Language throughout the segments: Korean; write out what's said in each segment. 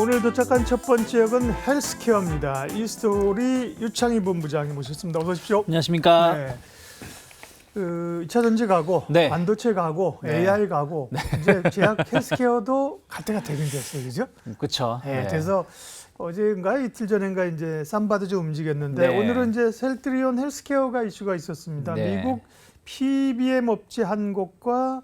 오늘 도착한 첫 번째 역은 헬스케어입니다. 이 스토리 유창희 본부장님 모셨습니다. 어서 오십시오. 안녕하십니까. 네. 2차 전지 가고, 네. 반도체 가고, 네. AI 가고, 이제 제약 헬스케어도 갈 때가 되긴 됐어요, 그죠? 그렇죠. 네. 그래서 어제인가 이틀 전인가 이제 쌈바도 좀 움직였는데 네. 오늘은 이제 셀트리온 헬스케어가 이슈가 있었습니다. 네. 미국 PBM 업체 한 곳과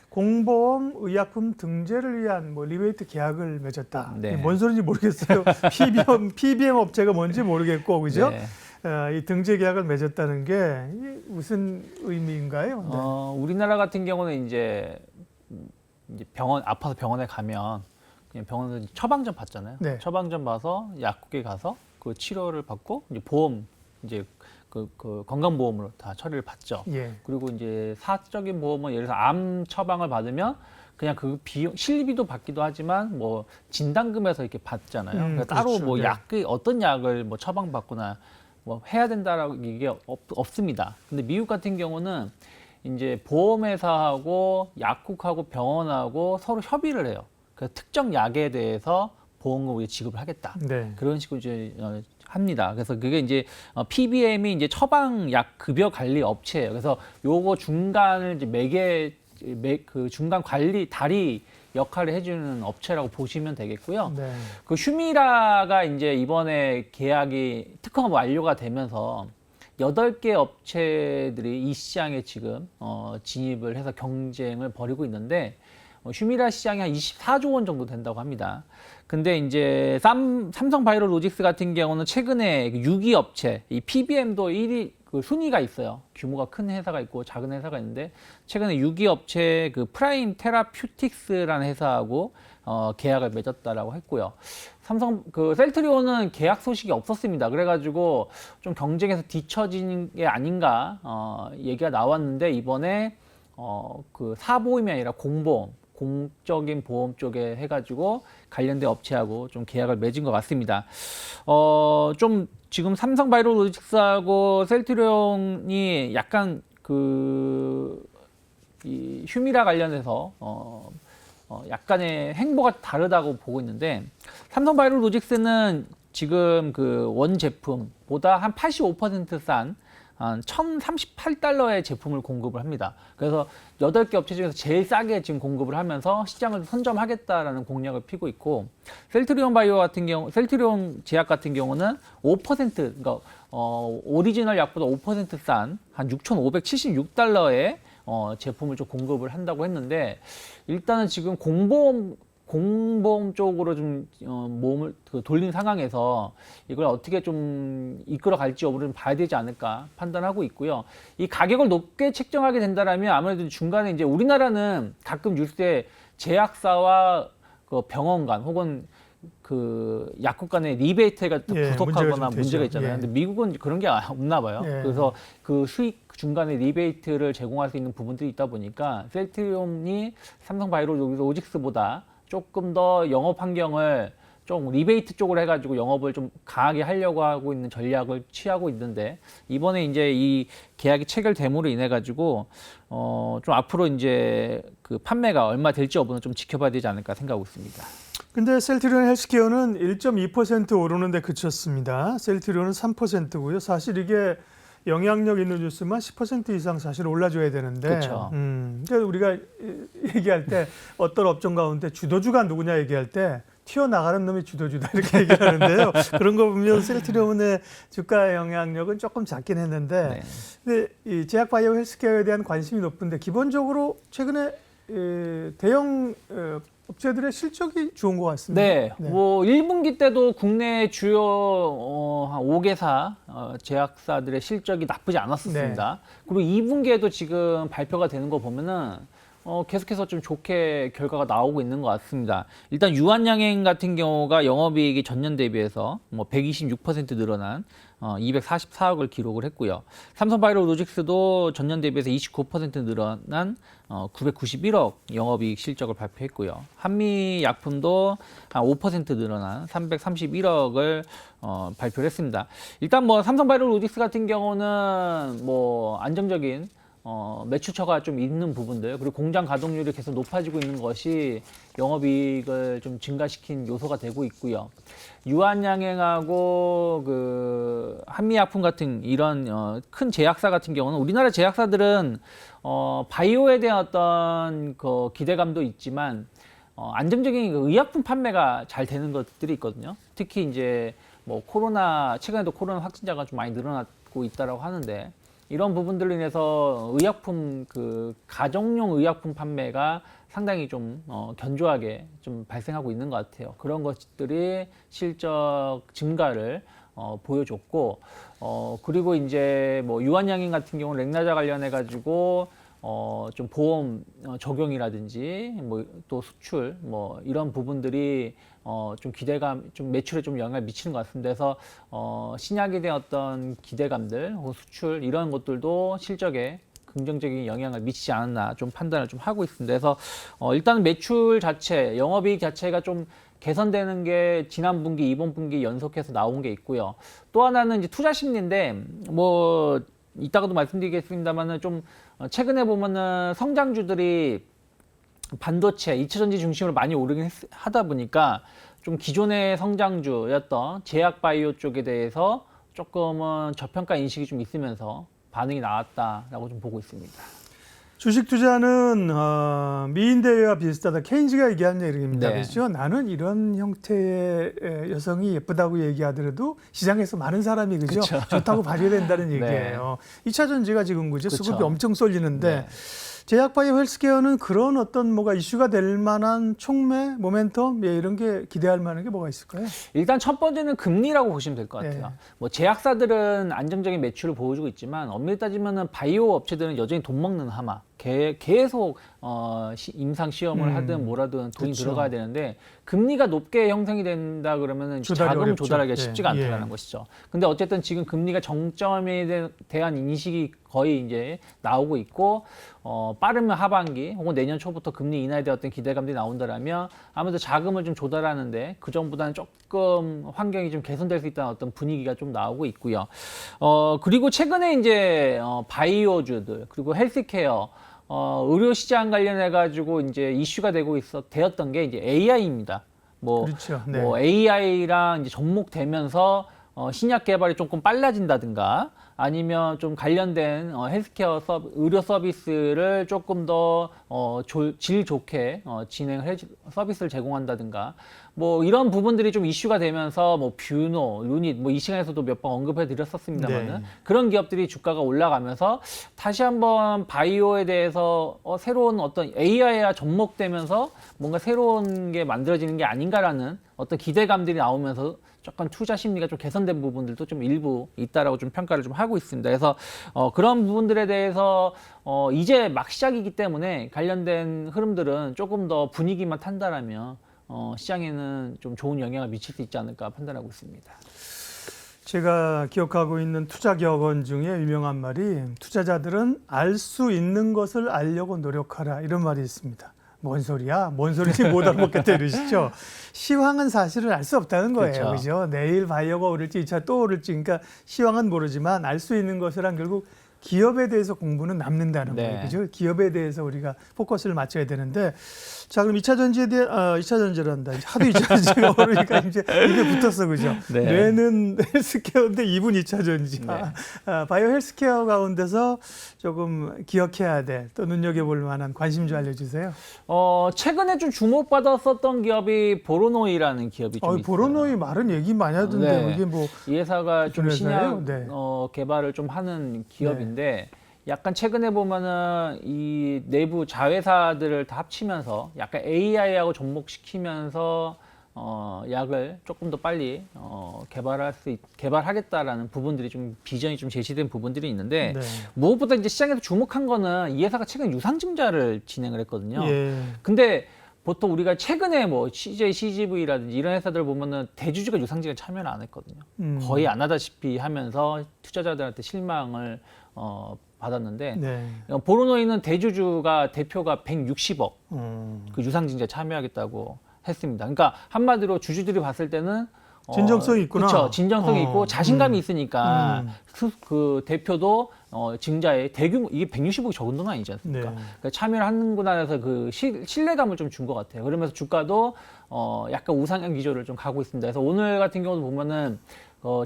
공보험 의약품 등재를 위한 뭐 리베이트 계약을 맺었다. 네. 뭔 소리인지 모르겠어요. PBM 업체가 뭔지 모르겠고, 그죠? 네. 이 등재 계약을 맺었다는 게 무슨 의미인가요? 네. 우리나라 같은 경우는 이제 병원 아파서 병원에 가면 그냥 병원에서 처방전 받잖아요. 네. 처방전 봐서 약국에 가서 그 치료를 받고 이제 보험 이제 그 건강보험으로 다 처리를 받죠. 예. 그리고 이제 사적인 보험은 예를 들어서 암 처방을 받으면 그냥 그 비용 실비도 받기도 하지만 뭐 진단금에서 이렇게 받잖아요. 그러니까 따로 그렇죠. 뭐 네. 어떤 약을 뭐 처방받거나 뭐 해야 된다라고 이게 없습니다. 근데 미국 같은 경우는 이제 보험회사하고 약국하고 병원하고 서로 협의를 해요. 그래서 특정 약에 대해서 보험금을 지급을 하겠다. 네. 그런 식으로 이제 합니다. 그래서 그게 이제 PBM이 이제 처방약 급여 관리 업체예요. 그래서 요거 중간을 이제 그 중간 관리 다리 역할을 해주는 업체라고 보시면 되겠고요. 네. 그 휴미라가 이제 이번에 계약이 특허가 완료가 되면서 8개 업체들이 이 시장에 지금 진입을 해서 경쟁을 벌이고 있는데 휴미라 시장이 한 24조 원 정도 된다고 합니다. 근데 이제 삼성바이오로직스 같은 경우는 최근에 6위 업체, 이 PBM도 1위 그 순위가 있어요. 규모가 큰 회사가 있고 작은 회사가 있는데 최근에 6위 업체 그 프라임 테라퓨틱스라는 회사하고 계약을 맺었다라고 했고요. 셀트리온은 계약 소식이 없었습니다. 그래가지고 좀 경쟁에서 뒤처진 게 아닌가 얘기가 나왔는데 이번에 그 사보험이 아니라 공적인 보험 쪽에 해가지고 관련된 업체하고 좀 계약을 맺은 것 같습니다. 좀 지금 삼성바이오로직스하고 셀트리온이 약간 이 휴미라 관련해서 약간의 행보가 다르다고 보고 있는데 삼성바이오로직스는 지금 그 원 제품보다 한 85%싼 한 1,038달러의 제품을 공급을 합니다. 그래서 8개 업체 중에서 제일 싸게 지금 공급을 하면서 시장을 선점하겠다라는 공략을 피고 있고 셀트리온 제약 같은 경우는 5% 그러니까 오리지널 약보다 5% 싼 한 6,576달러의 제품을 좀 공급을 한다고 했는데 일단은 지금 공보험 쪽으로 좀 몸을 돌린 상황에서 이걸 어떻게 좀 이끌어 갈지 여부를 좀 봐야 되지 않을까 판단하고 있고요. 이 가격을 높게 책정하게 된다라면 아무래도 중간에 이제 우리나라는 가끔 뉴스에 제약사와 그 병원 간 혹은 그 약국 간의 리베이트가 부족하거나 문제가 있잖아요. 근데 미국은 그런 게 없나 봐요. 그래서 그 수익 중간에 리베이트를 제공할 수 있는 부분들이 있다 보니까 셀트리온이 삼성바이오로직스보다 조금 더 영업 환경을 좀 리베이트 쪽으로 해가지고 영업을 좀 강하게 하려고 하고 있는 전략을 취하고 있는데 이번에 이제 이 계약이 체결됨으로 인해 가지고 좀 앞으로 이제 그 판매가 얼마 될지 여부는 좀 지켜봐야 되지 않을까 생각하고 있습니다. 근데 셀트리온 헬스케어는 1.2% 오르는데 그쳤습니다. 셀트리온은 3%고요. 사실 이게 영향력 있는 뉴스만 10% 이상 사실 올라줘야 되는데, 그렇죠. 그러니까 우리가 얘기할 때 어떤 업종 가운데 주도주가 누구냐 얘기할 때 튀어나가는 놈이 주도주다 이렇게 얘기하는데요. 그런 거 보면 셀트리온의 주가 영향력은 조금 작긴 했는데, 근데 이 제약바이오 헬스케어에 대한 관심이 높은데 기본적으로 최근에 대형 업체들의 실적이 좋은 것 같습니다. 네, 뭐 1분기 때도 국내 주요 한 5개사 제약사들의 실적이 나쁘지 않았었습니다. 그리고 2분기에도 지금 발표가 되는 거 보면은 계속해서 좀 좋게 결과가 나오고 있는 것 같습니다. 일단 유한양행 같은 경우가 영업이익이 전년 대비해서 뭐 126% 늘어난 244억을 기록을 했고요. 삼성바이오로직스도 전년 대비해서 29% 늘어난 991억 영업이익 실적을 발표했고요. 한미약품도 한 5% 늘어난 331억을 발표를 했습니다. 일단 뭐 삼성바이오로직스 같은 경우는 뭐 안정적인 매출처가 좀 있는 부분들, 그리고 공장 가동률이 계속 높아지고 있는 것이 영업이익을 좀 증가시킨 요소가 되고 있고요. 유한양행하고 그 한미약품 같은 이런 큰 제약사 같은 경우는 우리나라 제약사들은 바이오에 대한 어떤 그 기대감도 있지만 안정적인 그 의약품 판매가 잘 되는 것들이 있거든요. 특히 이제 뭐 최근에도 코로나 확진자가 좀 많이 늘어나고 있다라고 하는데, 이런 부분들로 인해서 의약품 그 가정용 의약품 판매가 상당히 좀 견조하게 좀 발생하고 있는 것 같아요. 그런 것들이 실적 증가를 보여줬고, 그리고 이제 뭐 유한양행 같은 경우는 렉나자 관련해 가지고 좀 보험 적용이라든지 뭐 또 수출 뭐 이런 부분들이 좀 기대감, 좀 매출에 좀 영향을 미치는 것 같습니다. 그래서 신약에 대한 어떤 기대감들, 혹은 수출 이런 것들도 실적에 긍정적인 영향을 미치지 않았나 좀 판단을 좀 하고 있습니다. 그래서 일단 매출 자체, 영업이익 자체가 좀 개선되는 게 지난 분기, 이번 분기 연속해서 나온 게 있고요. 또 하나는 이제 투자 심리인데, 뭐 이따가도 말씀드리겠습니다만은 좀 최근에 보면은 성장주들이 반도체, 2차전지 중심으로 많이 오르긴 하다 보니까 좀 기존의 성장주였던 제약바이오 쪽에 대해서 조금은 저평가 인식이 좀 있으면서 반응이 나왔다라고 좀 보고 있습니다. 주식 투자는 미인대회와 비슷하다. 케인즈가 얘기하는 얘기입니다. 네. 그렇죠? 나는 이런 형태의 여성이 예쁘다고 얘기하더라도 시장에서 많은 사람이 그죠? 그쵸. 좋다고 봐줘야 된다는 얘기예요. 2차 전지가 지금 그죠? 그쵸. 수급이 엄청 쏠리는데 네. 제약바이오 헬스케어는 그런 어떤 뭐가 이슈가 될 만한 촉매, 모멘텀 이런 게 기대할 만한 게 뭐가 있을까요? 일단 첫 번째는 금리라고 보시면 될 것 같아요. 네. 뭐 제약사들은 안정적인 매출을 보여주고 있지만 엄밀히 따지면은 바이오 업체들은 여전히 돈 먹는 하마. 계속 임상 시험을 하든 뭐라든 돈이 그쵸. 들어가야 되는데, 금리가 높게 형성이 된다 그러면은 조달이 자금 어렵죠. 조달하기가 네. 쉽지가 않다는 예. 것이죠. 근데 어쨌든 지금 금리가 정점에 대한 인식이 거의 이제 나오고 있고, 빠르면 하반기 혹은 내년 초부터 금리 인하에 대한 어떤 기대감들이 나온다라면 아무래도 자금을 좀 조달하는데 그 전보다는 조금 환경이 좀 개선될 수 있다는 어떤 분위기가 좀 나오고 있고요. 그리고 최근에 이제 바이오주들 그리고 헬스케어 의료 시장 관련해 가지고 이제 이슈가 되었던 게 이제 AI입니다. 그렇죠. 네. 뭐 AI랑 이제 접목되면서 신약 개발이 조금 빨라진다든가, 아니면 좀 관련된 헬스케어 의료 서비스를 조금 더 질 좋게 서비스를 제공한다든가, 뭐 이런 부분들이 좀 이슈가 되면서 뭐 뷰노, 루닛 뭐 이 시간에서도 몇 번 언급해 드렸었습니다만은 네. 그런 기업들이 주가가 올라가면서 다시 한번 바이오에 대해서 새로운 어떤 AI와 접목되면서 뭔가 새로운 게 만들어지는 게 아닌가라는 어떤 기대감들이 나오면서 조금 투자 심리가 좀 개선된 부분들도 좀 일부 있다라고 좀 평가를 좀 하고 있습니다. 그래서 그런 부분들에 대해서 이제 막 시작이기 때문에 관련된 흐름들은 조금 더 분위기만 탄다라면 시장에는 좀 좋은 영향을 미칠 수 있지 않을까 판단하고 있습니다. 제가 기억하고 있는 투자 격언 중에 유명한 말이, 투자자들은 알 수 있는 것을 알려고 노력하라, 이런 말이 있습니다. 뭔 소리야? 뭔 소리인지 못 알아먹겠다 이러시죠. 시황은 사실은 알 수 없다는 거예요. 그렇죠. 그죠? 내일 바이오가 오를지 2차 또 오를지, 그러니까 시황은 모르지만 알 수 있는 것이란 결국 기업에 대해서 공부는 남는다는 네. 거예요. 그죠? 기업에 대해서 우리가 포커스를 맞춰야 되는데, 자, 그럼 2차 전지에 대해, 2차 전지란다. 하도 2차 전지가 오르니까 이제 입에 붙었어. 그죠? 네. 뇌는 헬스케어인데 입은 2차 전지야. 네. 바이오 헬스케어 가운데서 조금 기억해야 돼, 또 눈여겨볼 만한 관심 좀 알려주세요. 최근에 좀 주목받았었던 기업이 보로노이라는 기업이 좀 있어요. 보로노이 말은 얘기 많이 하던데, 네. 이게 뭐. 이 회사가 좀 무슨 회사예요? 신약 네. 개발을 좀 하는 기업인데, 약간 최근에 보면은 이 내부 자회사들을 다 합치면서 약간 AI하고 접목시키면서 약을 조금 더 빨리 개발하겠다라는 부분들이 좀 비전이 좀 제시된 부분들이 있는데, 네. 무엇보다 이제 시장에서 주목한 거는 이 회사가 최근 유상증자를 진행을 했거든요. 예. 근데 보통 우리가 최근에 뭐 CJ, CGV라든지 이런 회사들 보면은 대주주가 유상증자에 참여를 안 했거든요. 거의 안 하다시피 하면서 투자자들한테 실망을 받았는데, 네. 보로노이는 대표가 160억 음. 그 유상증자에 참여하겠다고 했습니다. 그러니까 한마디로 주주들이 봤을 때는 진정성이 있구나. 그렇죠. 진정성이 있고 자신감이 있으니까 그 대표도 증자에 대규모 이게 160억이 적은 돈 아니지 않습니까? 네. 그러니까 참여를 하는구나 해서 그 신뢰감을 좀 준 것 같아요. 그러면서 주가도 약간 우상향 기조를 좀 가고 있습니다. 그래서 오늘 같은 경우도 보면은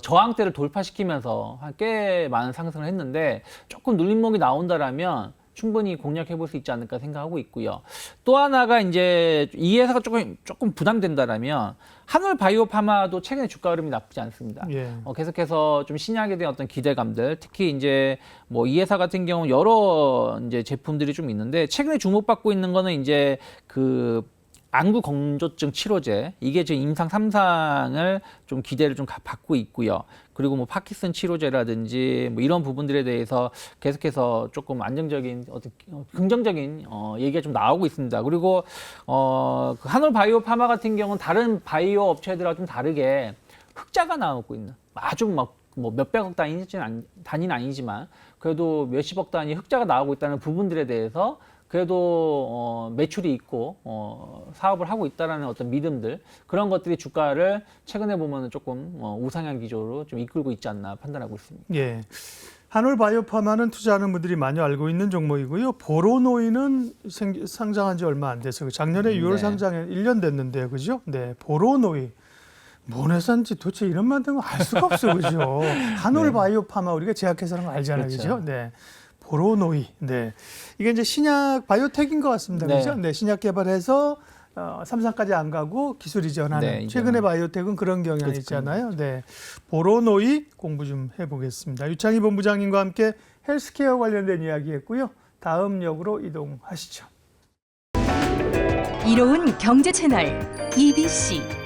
저항대를 돌파시키면서 꽤 많은 상승을 했는데 조금 눌림목이 나온다라면 충분히 공략해 볼 수 있지 않을까 생각하고 있고요. 또 하나가 이제 이 회사가 조금 부담된다라면 한올바이오파마도 최근에 주가 흐름이 나쁘지 않습니다. 예. 계속해서 좀 신약에 대한 어떤 기대감들, 특히 이제 뭐 이 회사 같은 경우 여러 이제 제품들이 좀 있는데 최근에 주목받고 있는 거는 이제 그 안구 건조증 치료제, 이게 지금 임상 3상을 좀 기대를 좀 받고 있고요. 그리고 뭐 파킨슨 치료제라든지 뭐 이런 부분들에 대해서 계속해서 조금 안정적인 어떤 긍정적인 얘기가 좀 나오고 있습니다. 그리고 그 한올바이오파마 같은 경우는 다른 바이오 업체들과 좀 다르게 흑자가 나오고 있는, 아주 막 뭐 몇백억 단위는 아니지만 그래도 몇십억 단위 흑자가 나오고 있다는 부분들에 대해서 그래도 매출이 있고 사업을 하고 있다라는 어떤 믿음들, 그런 것들이 주가를 최근에 보면은 조금 우상향 기조로 좀 이끌고 있지 않나 판단하고 있습니다. 예. 한올바이오파마는 투자하는 분들이 많이 알고 있는 종목이고요. 보로노이는 상장한 지 얼마 안 돼서 작년에 6월 네. 상장에 1년 됐는데요. 그죠? 네. 보로노이. 뭔 회사인지 도대체 이름 만든 거 알 수가 없어. 그죠? 한올바이오파마 우리가 제약회사라는 거 알잖아요. 그죠? 그렇죠. 네. 보로노이. 네. 이게 이제 신약 바이오텍인 것 같습니다. 네. 그죠? 네. 신약 개발해서 3상까지 안 가고 기술 이전하는. 네, 최근에 바이오텍은 그런 경향이 있잖아요. 네. 보로노이 공부 좀 해보겠습니다. 유창희 본부장님과 함께 헬스케어 관련된 이야기 했고요. 다음 역으로 이동하시죠. 이로운 경제 채널 EBC